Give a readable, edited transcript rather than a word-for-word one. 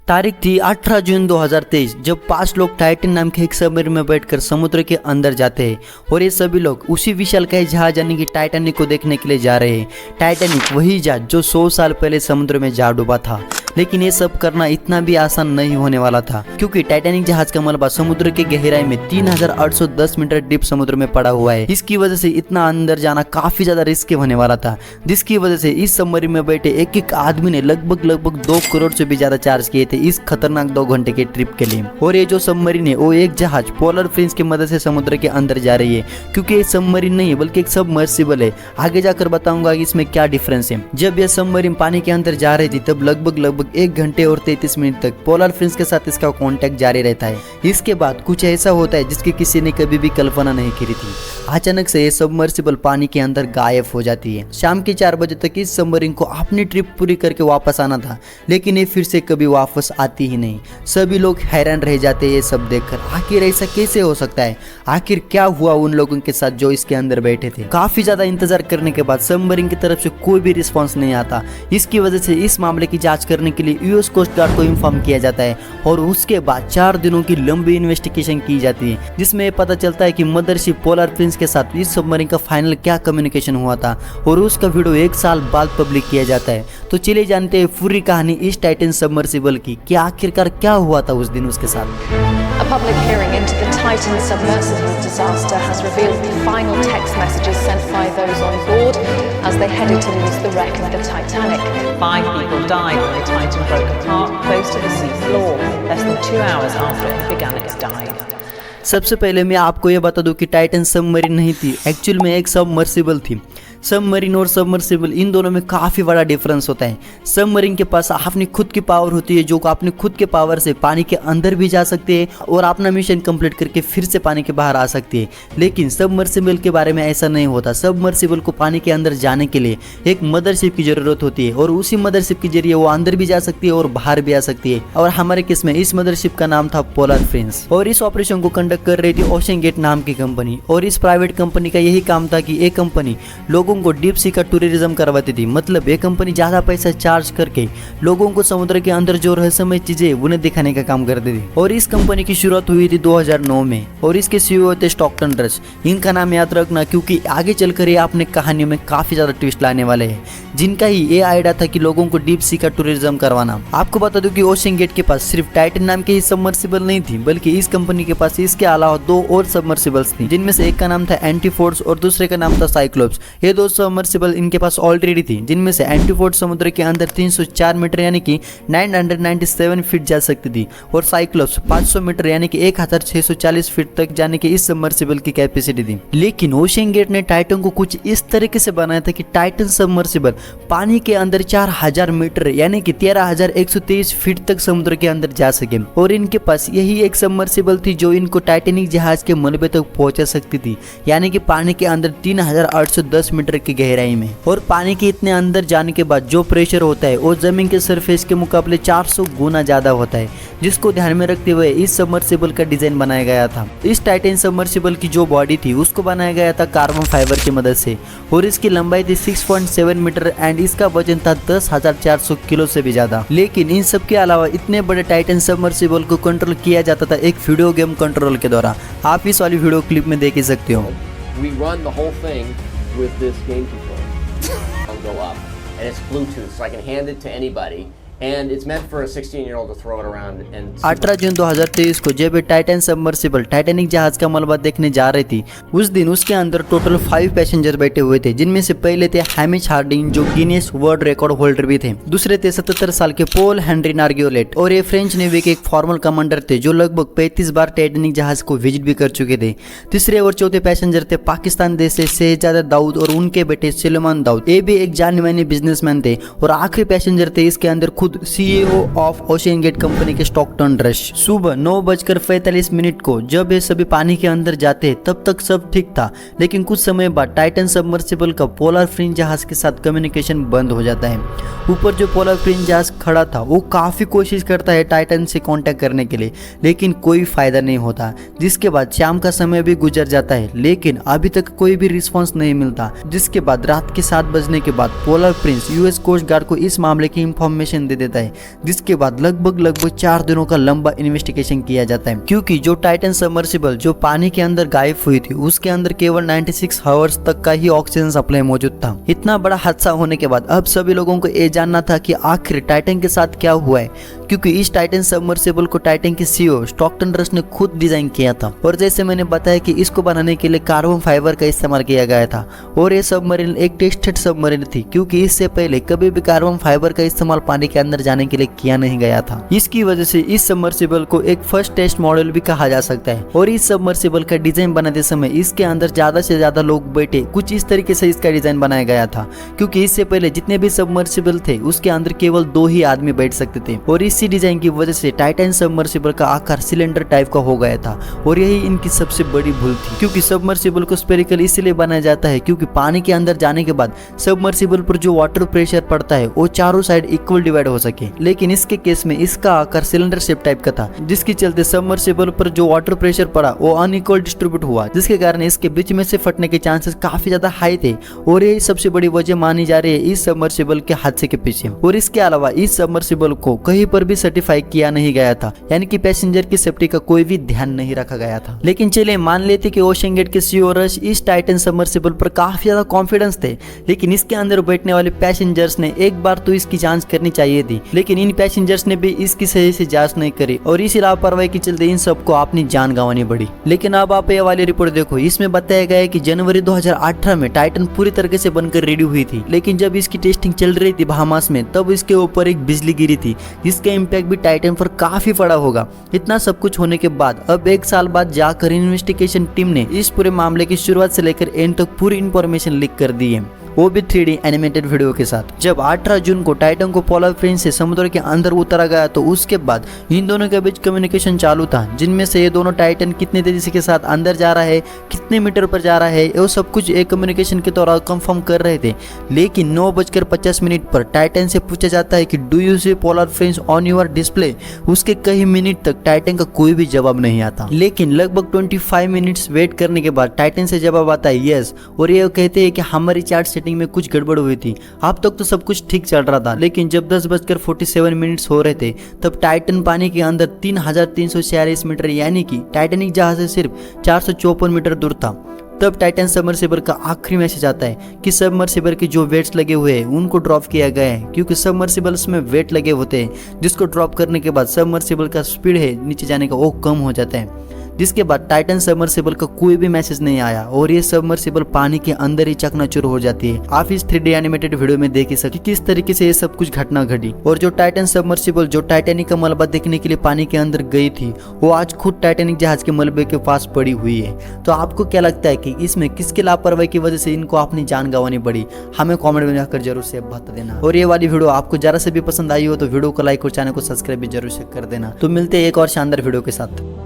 तारीख थी 18 जून 2023 जब 5 लोग टाइटन नाम के एक सबमरीन में बैठकर समुद्र के अंदर जाते हैं और ये सभी लोग उसी विशालकाय जहाज यानी कि टाइटैनिक को देखने के लिए जा रहे हैं। टाइटैनिक वही जहाज जो 100 साल पहले समुद्र में जा डूबा था। लेकिन ये सब करना इतना भी आसान नहीं होने वाला था, क्योंकि टाइटैनिक जहाज का मलबा समुद्र की गहराई में 3810 मीटर डीप समुद्र में पड़ा हुआ है। इसकी वजह से इतना अंदर जाना काफी ज्यादा रिस्की होने वाला था, जिसकी वजह से इस सबमरीन में बैठे एक एक आदमी ने लगभग 2 करोड़ से भी ज्यादा चार्ज किए थे इस खतरनाक 2 घंटे के ट्रिप के लिए। और ये जो सबमरीन है वो एक जहाज पोलर प्रिंस की मदद से समुद्र के अंदर जा रही है, क्योंकि ये सबमरीन नहीं है बल्कि एक सबमर्सिबल है। आगे जाकर बताऊंगा कि इसमें क्या डिफरेंस है। जब यह सबमरीन पानी के अंदर जा रही थी तब लगभग 1 घंटे और 33 मिनट तक पोलर प्रिंस के साथ इसका कांटेक्ट जारी रहता है। इसके बाद कुछ ऐसा होता है जिसकी किसी ने कभी भी कल्पना नहीं की थी। अचानक से ये सबमर्सिबल पानी के अंदर गायब हो जाती है। शाम के 4 बजे तक इस सबमरीन को अपनी ट्रिप पूरी करके वापस आना था, लेकिन ये फिर से कभी वापस आती ही नहीं। सभी लोग हैरान रह जाते हैं ये सब देखकर। आखिर ऐसा कैसे हो सकता है? आखिर क्या हुआ उन लोगों के साथ जो इसके अंदर बैठे थे? काफी ज्यादा इंतजार करने के बाद सबमरीन की तरफ से कोई भी रिस्पॉन्स नहीं आता। इसकी वजह से इस मामले की जांच करने के लिए यूएस कोस्ट गार्ड को इन्फॉर्म किया जाता है और उसके बाद 4 दिनों की लंबी इन्वेस्टिगेशन की जाती है, जिसमें पता चलता है कि मदरशिप पोलर प्रिंस के साथ इस सबमरीन का फाइनल क्या कम्युनिकेशन हुआ था और उसका वीडियो 1 साल बाद पब्लिक किया जाता है। तो चलिए जानते हैं पूरी कहानी इस टाइटन सबमर्सिबल की कि आखिरकार क्या हुआ था उस दिन उसके साथ। A public hearing into the Titan submersible disaster has revealed the final text messages sent by those on board as they headed towards the wreck of the Titanic. 5 people died when the Titan broke apart close to the sea floor, less than 2 hours after it began its dive. सबसे पहले मैं आपको यह बता दूं कि Titan submarine नहीं थी, एक्चुअल में एक सबमर्सिबल थी। सबमरीन और सबमर्सिबल इन दोनों में काफ़ी बड़ा डिफरेंस होता है। सबमरीन के पास अपनी खुद की पावर होती है, जो अपनी खुद के पावर से पानी के अंदर भी जा सकते हैं और अपना मिशन कंप्लीट करके फिर से पानी के बाहर आ सकती है। लेकिन सबमर्सिबल के बारे में ऐसा नहीं होता। सबमर्सिबल को पानी के अंदर जाने के लिए एक मदरशिप की जरूरत होती है और उसी मदरशिप के जरिए वो अंदर भी जा सकती है और बाहर भी आ सकती है। और हमारे केस में इस मदरशिप का नाम था पोलर प्रिंस और इस ऑपरेशन को कंडक्ट कर रही थी ओशन गेट नाम की कंपनी। और इस प्राइवेट कंपनी का यही काम था कि ये कंपनी लोगों को डीप सी का टूरिज्म करवाती थी। मतलब ये कंपनी ज्यादा पैसा चार्ज करके लोगों को समुद्र के अंदर जो रहस्यमय चीजें उन्हें दिखाने का काम करती थी। और इस कंपनी की शुरुआत हुई थी 2009 में और इसके सीईओ थे स्टॉकटन रश। इनका नाम याद रखना, क्योंकि आगे चलकर ये अपने कहानियों में काफी ज्यादा ट्विस्ट लाने वाले हैं, जिनका ही ये आइडिया था कि लोगों को डीप सी का टूरिज्म करवाना। आपको बता दूं कि ओशन गेट के पास सिर्फ टाइटन नाम की ही सबमर्सिबल नहीं थी, बल्कि इस कंपनी के पास इसके अलावा 2 और सबमर्सिबल्स थी, जिनमें से एक का नाम था एंटीफोर्स और दूसरे का नाम था साइक्लोप्स। ये 2 सबमर्सिबल इनके पास ऑलरेडी थी, जिनमें से एंटीफोर्स समुद्र के अंदर 304 मीटर यानी कि 997 फीट जा सकती थी और साइक्लोप्स 500 मीटर यानी कि 1640 फीट तक जाने की इस सबमर्सिबल की कैपेसिटी थी। लेकिन ओशन गेट ने टाइटन को कुछ इस तरीके से बनाया था कि टाइटन सबमर्सिबल पानी के अंदर 4000 मीटर यानी कि 13123 फीट तक समुद्र के अंदर जा सके। और इनके पास यही एक सबमर्सिबल थी जो इनको टाइटैनिक जहाज के मलबे तक पहुंचा सकती थी, यानी कि पानी के अंदर 3810 मीटर की गहराई में। और पानी के इतने अंदर जाने के बाद जो प्रेशर होता है वो जमीन के सरफेस के मुकाबले 400 गुना ज्यादा होता है, जिसको ध्यान में रखते हुए इस सबमर्सिबल का डिजाइन बनाया गया था। इस टाइटन सबमर्सिबल की जो बॉडी थी उसको बनाया गया था कार्बन फाइबर की मदद से और इसकी लंबाई थी 6.7 मीटर एंड इसका वजन था 10,400 किलो से भी ज्यादा। लेकिन इन सब के अलावा इतने बड़े टाइटन सबमर्सिबल को कंट्रोल किया जाता था एक वीडियो गेम कंट्रोल के द्वारा। आप इस वाली वीडियो क्लिप में देख ही सकते हो। We run the whole thing with this game controller. It'll go up, and it's Bluetooth, so I can hand it to anybody. And it's meant for a 16-year-old to throw it around and 18 जून 2023 को जब Titan submersible Titanic जहाज का मलबा देखने जा रही थी, उस दिन उसके अंदर टोटल 5 पैसेंजर बैठे हुए थे, जिनमें से पहले थे हैमिश हार्डिंग जो गिनीज वर्ल्ड रिकॉर्ड होल्डर भी थे। दूसरे थे 77 साल के पॉल हेनरी नार्गियोलेट और ये फ्रेंच नेवी के एक फॉर्मल कमांडर थे जो लगभग 35 बार टाइटैनिक जहाज को विजिट भी कर चुके थे। तीसरे और चौथे पैसेंजर थे पाकिस्तान देश से शहजादा दाऊद और उनके बेटे सुलेमान दाऊद, ये भी एक जाने माने बिजनेसमैन थे। और आखिरी पैसेंजर थे इसके अंदर खुद CEO of OceanGate company के स्टॉकटन रश। सुबह 9:45 को जब ये सभी पानी के अंदर जाते तब तक सब ठीक था, लेकिन कुछ समय बाद टाइटन सबमर्सिबल का पोलर प्रिंस जहाज के साथ कम्युनिकेशन बंद हो जाता है। ऊपर जो पोलर प्रिंस जहाज खड़ा था वो काफी कोशिश करता है टाइटन से कांटेक्ट करने के लिए, लेकिन कोई फायदा नहीं होता। जिसके बाद शाम का समय भी गुजर जाता है, लेकिन अभी तक कोई भी रिस्पॉन्स नहीं मिलता। जिसके बाद रात के 7 बजने के बाद Polar Prince US coast guard को इस मामले की इंफॉर्मेशन दे देता है, जिसके बाद लगभग 4 दिनों का लंबा इन्वेस्टिगेशन किया जाता है, क्योंकि जो टाइटन सबमर्सिबल जो पानी के अंदर गायब हुई थी उसके अंदर केवल 96 आवर्स तक का ही ऑक्सीजन सप्लाई मौजूद था। इतना बड़ा हादसा होने के बाद अब सभी लोगों को ये जानना था कि आखिर टाइटन के साथ क्या हुआ है, क्योंकि इस टाइटन सबमर्सिबल को टाइटन के सीईओ स्टॉकटन रस ने खुद डिजाइन किया था। और जैसे मैंने बताया कि इसको बनाने के लिए कार्बन फाइबर का इस्तेमाल किया गया था और ये सबमरीन एक टेस्टेड सबमरीन थी, क्योंकि इससे पहले कभी भी कार्बन फाइबर का इस्तेमाल पानी के अंदर जाने के लिए किया नहीं गया था। इसकी वजह से इस सबमर्सिबल को एक फर्स्ट टेस्ट मॉडल भी कहा जा सकता है। और इस सबमर्सिबल का डिजाइन बनाते समय इसके अंदर ज्यादा से ज्यादा लोग बैठे, कुछ इस तरीके से इसका डिजाइन बनाया गया था, क्योंकि इससे पहले जितने भी सबमर्सिबल थे उसके अंदर केवल 2 ही आदमी बैठ सकते थे। और इसी डिजाइन की वजह से टाइटन सबमर्सिबल का आकार सिलेंडर टाइप का हो गया था और यही इनकी सबसे बड़ी भूल थी, क्योंकि सबमर्सिबल को स्फेरिकल इसलिए बनाया जाता है क्योंकि पानी के अंदर जाने के बाद सबमर्सिबल पर जो वाटर प्रेशर पड़ता है वो चारों साइड इक्वल डिवाइड हो सके। लेकिन इसके केस में इसका आकार सिलेंडर शेप टाइप का था, जिसके चलते सबमर्सिबल पर जो वाटर प्रेशर पड़ा वो अनइक्वल डिस्ट्रीब्यूट हुआ, जिसके कारण इसके बीच में से फटने के चांसेस काफी ज्यादा हाई थे। और यही सबसे बड़ी वजह मानी जा रही है इस सबमर्सिबल के हादसे के पीछे। और इसके अलावा इस सबमर्सिबल को कहीं पर भी सर्टिफाई किया नहीं गया था, यानी कि पैसेंजर की सेफ्टी का कोई भी ध्यान नहीं रखा गया था। लेकिन चलिए मान लेते कि ओशन गेट के सीईओ रश इस टाइटन सबमर्सिबल पर काफी ज्यादा कॉन्फिडेंस थे, लेकिन इसके अंदर बैठने वाले पैसेंजर्स ने एक बार तो इसकी जांच करनी चाहिए थी, लेकिन इन पैसेंजर्स ने भी इसकी सही से जांच नहीं करी और इसी लापरवाही के चलते इन सबको अपनी जान गंवानी पड़ी। लेकिन अब आप ये वाली रिपोर्ट देखो, इसमें बताया गया है कि जनवरी 2018 में टाइटन पूरी तरीके से बनकर रेडी हुई थी, लेकिन जब इसकी टेस्टिंग चल रही थी बहामास में तब इसके ऊपर एक बिजली गिरी थी, जिसका इम्पैक्ट भी टाइटन पर काफी बड़ा होगा। इतना सब कुछ होने के बाद अब 1 साल बाद जाकर इन्वेस्टिगेशन टीम ने इस पूरे मामले की शुरुआत से लेकर एंड तक पूरी इंफॉर्मेशन लीक कर दी है, वो भी 3D एनिमेटेड वीडियो के साथ। जब 18 जून को टाइटन को पोलर फ्रेंच से समुद्र के अंदर उतारा गया तो उसके बाद इन दोनों के बीच कम्युनिकेशन चालू था, जिनमें से ये दोनों टाइटन कितने तेजी के साथ अंदर जा रहा है, कितने मीटर पर जा रहा है, वो सब कुछ एक कम्युनिकेशन के दौरान कंफर्म कर रहे थे। लेकिन 9:50 पर टाइटन से पूछा जाता है कि do you see Polar French on your display. उसके कई मिनट तक टाइटन का कोई भी जवाब नहीं आता, लेकिन लगभग 25 मिनट्स वेट करने के बाद टाइटन से जवाब आता है यस, और ये कहते हैं कि हमारी चार्ट में कुछ गड़बड़ हुई थी, अब तक तो सब कुछ ठीक चल रहा था। लेकिन जब 10:47 हो रहे थे तब टाइटन पानी के अंदर 3346 मीटर यानी कि टाइटैनिक जहाज से सिर्फ 454 मीटर दूर था। तब टाइटन सबमर्सिबल का आखिरी मैसेज आता है कि सबमर्सिबल के जो वेट्स लगे हुए हैं उनको ड्रॉप किया गया है, क्योंकि सबमर्सिबल्स में वेट लगे होते हैं, जिसको ड्रॉप करने के बाद सबमर्सिबल का स्पीड है नीचे जाने का वो कम हो जाता है। जिसके बाद टाइटन सबमर्सिबल का कोई भी मैसेज नहीं आया और ये सबमर्सिबल पानी के अंदर ही चकनाचूर हो जाती है। आप इस 3D एनिमेटेड वीडियो में देख ही सकते किस तरीके से ये सब कुछ घटना घटी। और जो टाइटन सबमर्सिबल जो टाइटैनिक का मलबा देखने के लिए पानी के अंदर गई थी, वो आज खुद टाइटैनिक जहाज के मलबे के पास पड़ी हुई है। तो आपको क्या लगता है कि इसमें किसके लापरवाही की वजह से इनको अपनी जान गंवानी पड़ी? हमें कॉमेंट में जाकर जरूर से बता देना। और ये वाली वीडियो आपको जरा से भी पसंद आई हो तो वीडियो को लाइक और चैनल को सब्सक्राइब भी जरूर से कर देना। तो मिलते हैं एक और शानदार वीडियो के साथ।